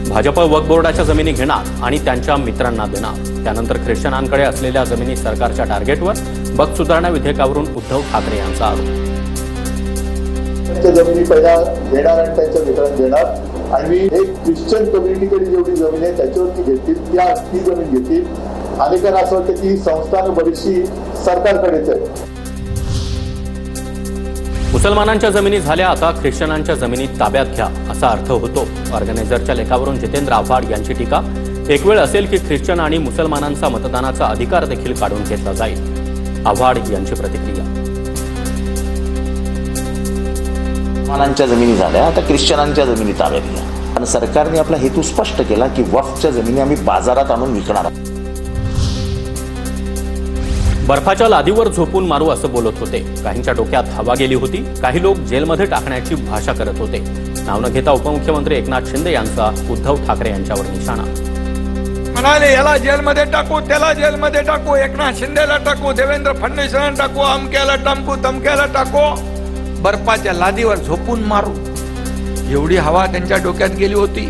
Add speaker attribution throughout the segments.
Speaker 1: भाजप वक्फ बोर्डाच्या जमिनी घेणार आणि त्यांच्या मित्रांना देणार। त्यानंतर ख्रिश्चनांकडे असलेल्या जमिनी सरकारच्या टार्गेटवर वक्फ सुधारणा विधेयकावरून उद्धव ठाकरे यांचा आरोप।
Speaker 2: जमिनी पहिला घेणार आणि त्यांच्या मित्रांना देणार आणि एक ख्रिश्चन कम्युनिटीकडे जेवढी जमीन आहे त्याच्यावरती घेतील, ती जमीन घेतील। अनेकांना असं वाटतं की संस्थानं बरीचशी सरकारकडेच आहे।
Speaker 1: मुसलमानांच्या जमिनी झाल्या, आता ख्रिश्चनांच्या जमिनी ताब्यात घ्या असा अर्थ होतो। ऑर्गनायझरच्या लेखावरून जितेंद्र आव्हाड यांची टीका। एक वेळ असेल की ख्रिश्चन आणि मुसलमानांचा मतदानाचा अधिकार देखील काढून घेतला जाईल। आव्हाड यांची प्रतिक्रिया।
Speaker 3: मुसलमानांच्या जमिनी झाल्या, आता ख्रिश्चनांच्या जमिनी ताब्यात घ्या। आणि सरकारने आपला हेतू स्पष्ट केला की वक्फच्या जमिनी आम्ही बाजारात आणून विकणार आहोत।
Speaker 1: बर्फाच्या लादीवर झोपून मारू असं बोलत होते। काहींच्या डोक्यात हवा गेली होती। काही लोक जेलमध्ये टाकण्याची भाषा करत होते। नाव न घेता उपमुख्यमंत्री एकनाथ शिंदे यांचा उद्धव ठाकरे यांच्यावर निशाणा।
Speaker 4: म्हणाले याला जेलमध्ये टाकू, त्याला जेलमध्ये टाकू, एकनाथ शिंदेला टाकू, देवेंद्र फडणवीसांना टाकू, अमक्याला टाकू, तमक्याला टाकू, बर्फाच्या लादीवर झोपून मारू, एवढी हवा त्यांच्या डोक्यात गेली होती।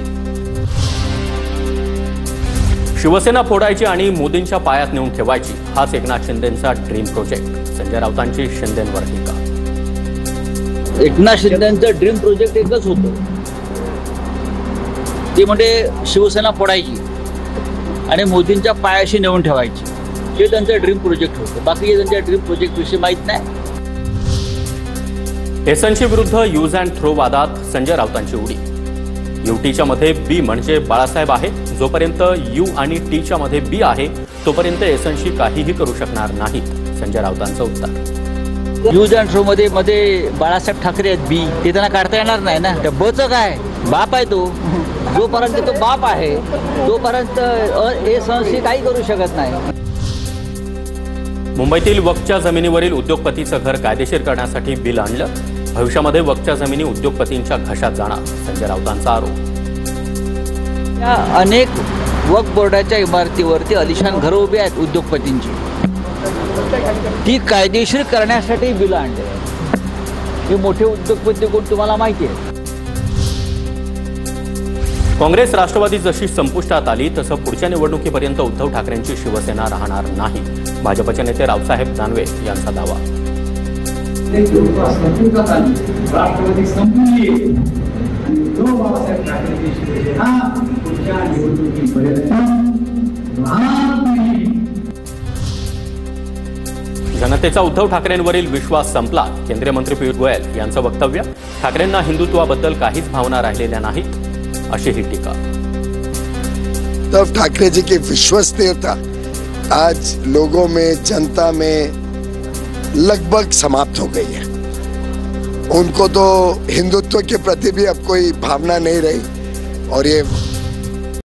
Speaker 1: शिवसेना फोडायची आणि मोदींच्या पायात नेऊन ठेवायची, हाच एकनाथ शिंदेंचा ड्रीम प्रोजेक्ट। संजय राऊतांची शिंदेंवर टीका।
Speaker 5: एकनाथ शिंदेंचं ड्रीम प्रोजेक्ट एकच होतं, ते म्हणजे शिवसेना फोडायची आणि मोदींच्या पायाशी नेऊन ठेवायची, हे त्यांचं ड्रीम प्रोजेक्ट होतं। बाकी त्यांच्या ड्रीम प्रोजेक्ट विषयी माहीत नाही।
Speaker 1: एसएनसी विरुद्ध यूज अँड थ्रो वादात संजय राऊतांची उडी। यूटीच्या मध्ये बी म्हणजे बाळासाहेब आहे, जोपर्यंत यू आणि टीच्या मध्ये बी आहे तोपर्यंत एसएनसी काहीही करू शकणार नाहीत, संजय राऊतांचं उत्तर।
Speaker 5: यूज अँड थ्रो मध्ये बाळासाहेब ठाकरे आहेत, बी ते त्यांना काढता येणार नाही ना। त्या बचं काय, बाप आहे तो, जोपर्यंत तो बाप आहे तोपर्यंत एसएनसी काही करू शकत नाही।
Speaker 1: मुंबईतील वक्फच्या जमिनीवरील उद्योगपतीचं घर कायदेशीर करण्यासाठी बिल आणलं। भविष्यामध्ये वक्फच्या जमिनी उद्योगपतींच्या घशात जाणार, संजय राऊतांचा आरोप।
Speaker 5: अनेक वक्फ बोर्डाच्या इमारतीवरती अलिशान घरं उभी आहेत उद्योगपतींची, ती कायदेशीर करण्यासाठी बिल आणले। हे मोठे उद्योगपती कोण तुम्हाला माहिती आहे।
Speaker 1: काँग्रेस राष्ट्रवादी जशी संपुष्टात आली तसं पुढच्या निवडणुकीपर्यंत उद्धव ठाकरेंची शिवसेना राहणार नाही, भाजपचे नेते रावसाहेब दानवे यांचा दावा।
Speaker 6: राष्ट्रवादी संपली आणि उद्धव बाळासाहेब ठाकरेंची शिवसेना पुढच्या निवडणुकीपर्यंत राहणार नाही।
Speaker 1: जनतेचा उद्धव ठाकरेंवरील विश्वास संपला, केंद्रीय मंत्री पियुष गोयल यांचं वक्तव्य। ठाकरेंना हिंदुत्वाबद्दल काहीच भावना राहिलेल्या नाहीत, अशी ही टीका।
Speaker 7: उद्धव ठाकरे जी की विश्वसनीयता आज लोगों में, जनता में लगभग समाप्त हो गई है। उनको तो हिंदुत्व के प्रति भी अब कोई भावना नहीं रही और ये